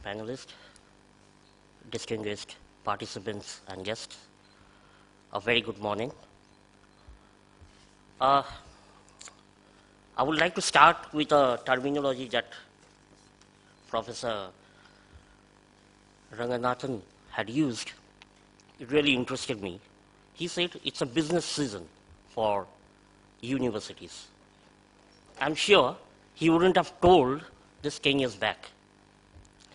panelists, distinguished participants and guests, a very good morning. I would like to start with a terminology that Professor Ranganathan had used. It really interested me. He said it's a business season for universities. I'm sure he wouldn't have told this 10 years back.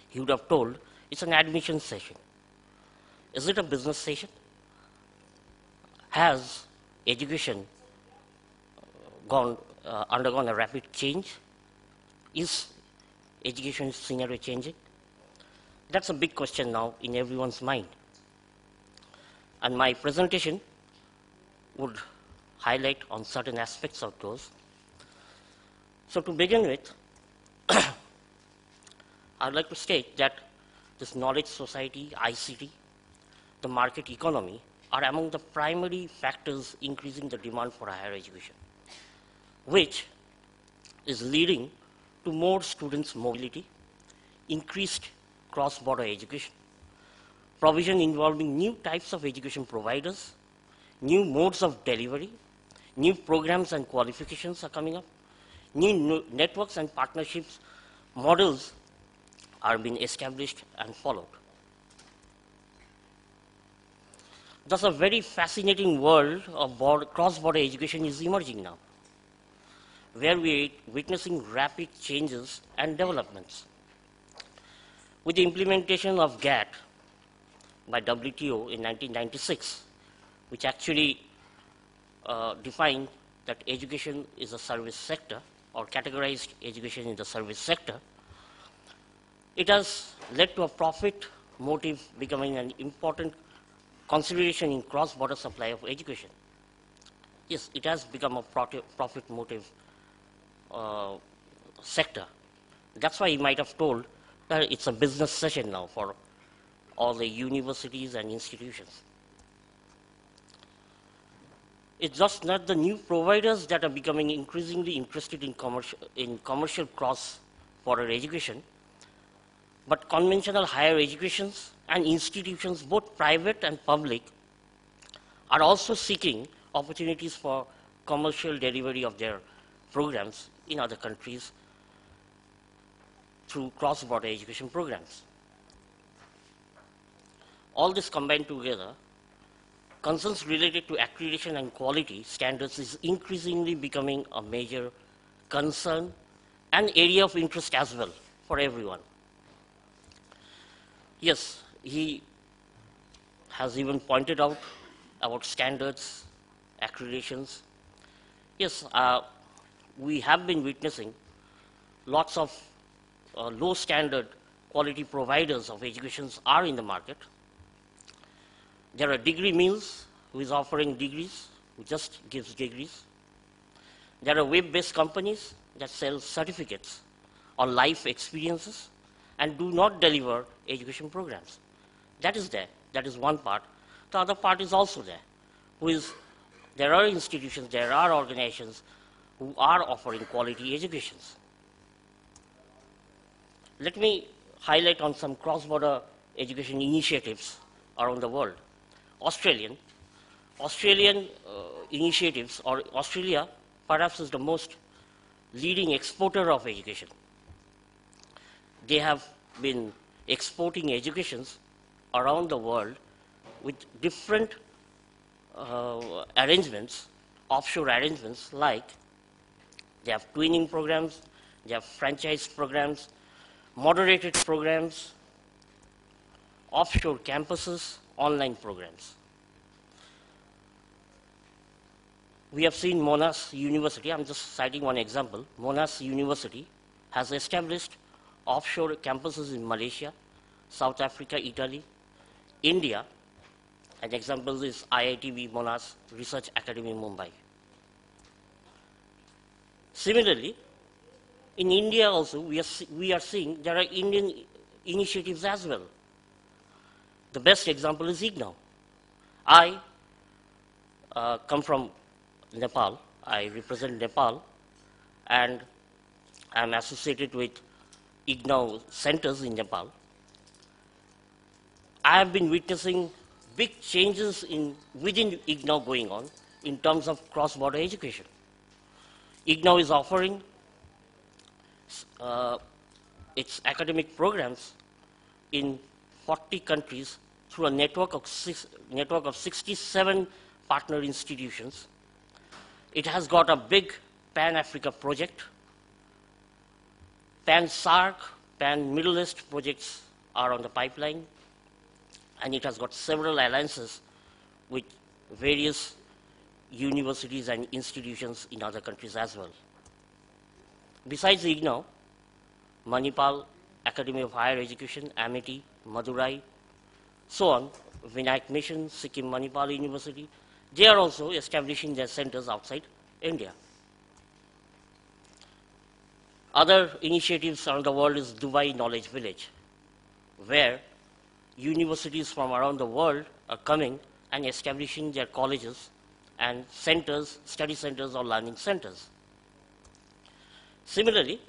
He would have told it's an admission session. Is it a business session? Has education undergone a rapid change? Is education scenario changing? That's a big question now in everyone's mind. And my presentation would highlight on certain aspects of those. So to begin with, I'd like to state that this knowledge society, ICT, the market economy are among the primary factors increasing the demand for higher education, which is leading to more students' mobility, increased cross-border education, provision involving new types of education providers, new modes of delivery, new programs and qualifications are coming up, new networks and partnerships models are being established and followed. Thus, a very fascinating world of cross-border education is emerging now, where we are witnessing rapid changes and developments. With the implementation of GATT by WTO in 1996, which actually defined that education is a service sector, or categorized education in the service sector, it has led to a profit motive becoming an important consideration in cross-border supply of education. Yes, it has become a profit motive sector. That's why he might have told that it's a business session now for all the universities and institutions. It's just not the new providers that are becoming increasingly interested in commercial cross-border education, but conventional higher educations and institutions, both private and public, are also seeking opportunities for commercial delivery of their programs in other countries through cross-border education programs. All this combined together, concerns related to accreditation and quality standards is increasingly becoming a major concern and area of interest as well for everyone. Yes, he has even pointed out about standards, accreditations. Yes, we have been witnessing lots of low standard quality providers of educations are in the market. There are degree mills who is offering degrees, who just gives degrees. There are web-based companies that sell certificates or life experiences and do not deliver education programs. That is there. That is one part. The other part is also there. There are institutions, there are organizations who are offering quality educations. Let me highlight on some cross-border education initiatives around the world. Australian initiatives, or Australia perhaps is the most leading exporter of education. They have been exporting educations around the world with different arrangements, offshore arrangements, like they have twinning programs, they have franchise programs, moderated programs, offshore campuses, online programs. We have seen Monash University, I'm just citing one example. Monash University has established offshore campuses in Malaysia, South Africa, Italy, India. An example is IITB Monash Research Academy in Mumbai. Similarly, in India also, we are seeing there are Indian initiatives as well. The best example is IGNOU. I come from Nepal. I represent Nepal, and I'm associated with IGNOU centers in Nepal. I have been witnessing big changes within IGNOU going on in terms of cross-border education. IGNOU is offering uh, its academic programs in 40 countries through a network of 67 partner institutions. It has got a big Pan-Africa project. Pan-SARC, Pan-Middle East projects are on the pipeline, and it has got several alliances with various universities and institutions in other countries as well. Besides IGNOU, Manipal, Academy of Higher Education, Amity, Madurai, so on, Vinayak Mission, Sikkim Manipal University, they are also establishing their centers outside India. Other initiatives around the world is Dubai Knowledge Village, where universities from around the world are coming and establishing their colleges and centers, study centers or learning centers. Similarly,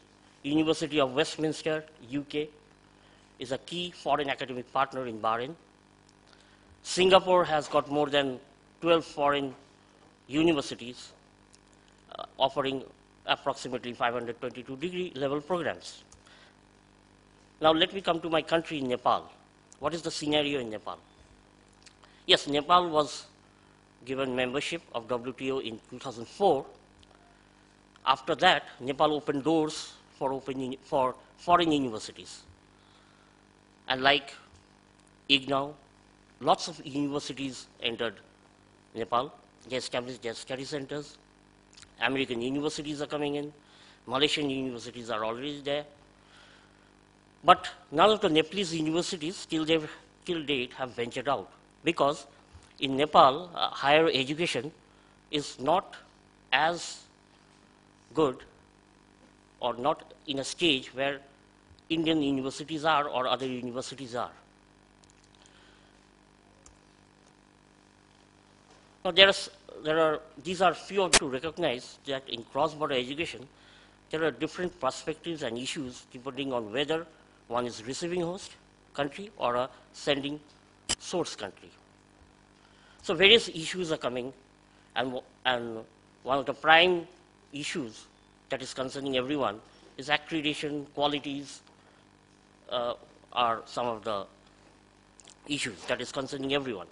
University of Westminster, UK, is a key foreign academic partner in Bahrain. Singapore has got more than 12 foreign universities offering approximately 522 degree level programs. Now let me come to my country, Nepal. What is the scenario in Nepal? Yes, Nepal was given membership of WTO in 2004. After that, Nepal opened doors for foreign universities. And like IGNOU, lots of universities entered Nepal. They established their study centers. American universities are coming in. Malaysian universities are already there. But none of the Nepalese universities till date have ventured out, because in Nepal, higher education is not as good or not in a stage where Indian universities are or other universities are. Now these are few to recognize that in cross-border education, there are different perspectives and issues depending on whether one is receiving host country or a sending source country. So various issues are coming, and one of the prime issues that is concerning everyone is accreditation, qualities are some of the issues that is concerning everyone.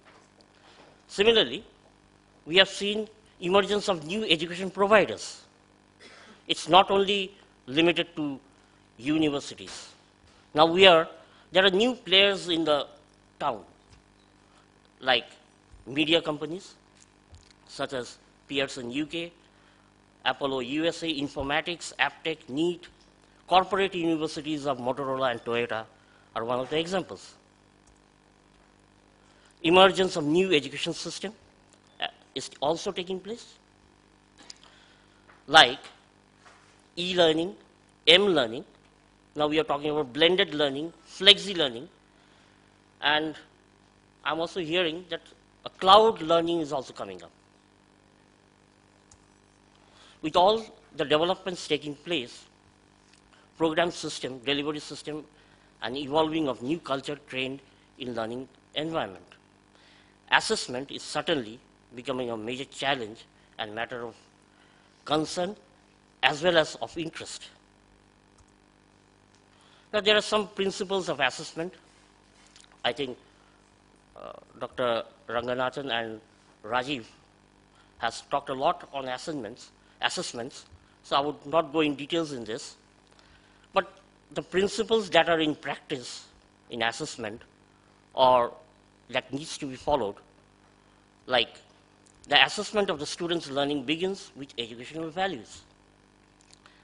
Similarly, we have seen emergence of new education providers. It's not only limited to universities. Now there are new players in the town, like media companies, such as Pearson UK, Apollo USA, Informatics, Aptech, NEET, corporate universities of Motorola and Toyota are one of the examples. Emergence of new education system is also taking place, like e-learning, m-learning. Now we are talking about blended learning, flexi-learning, and I'm also hearing that a cloud learning is also coming up. With all the developments taking place, program system, delivery system, and evolving of new culture trained in learning environment, assessment is certainly becoming a major challenge and matter of concern as well as of interest. Now, there are some principles of assessment. I think Dr. Ranganathan and Rajiv has talked a lot on assessments, so I would not go in details in this. But the principles that are in practice in assessment or that needs to be followed, like the assessment of the student's learning begins with educational values.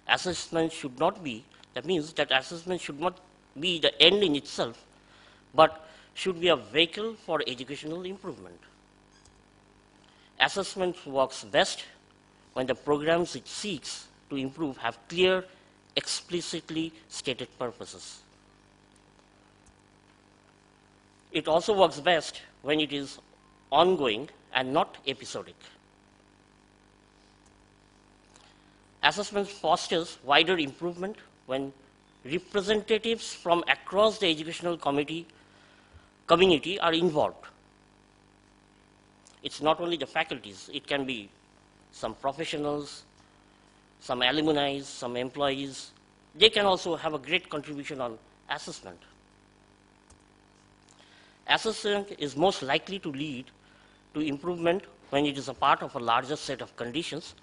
Assessment should not be, that means that assessment should not be the end in itself, but should be a vehicle for educational improvement. Assessment works best when the programs it seeks to improve have clear, explicitly stated purposes. It also works best when it is ongoing and not episodic. Assessment fosters wider improvement when representatives from across the educational community community are involved. It's not only the faculties, it can be some professionals, some alumni, some employees. They can also have a great contribution on assessment. Assessment is most likely to lead to improvement when it is a part of a larger set of conditions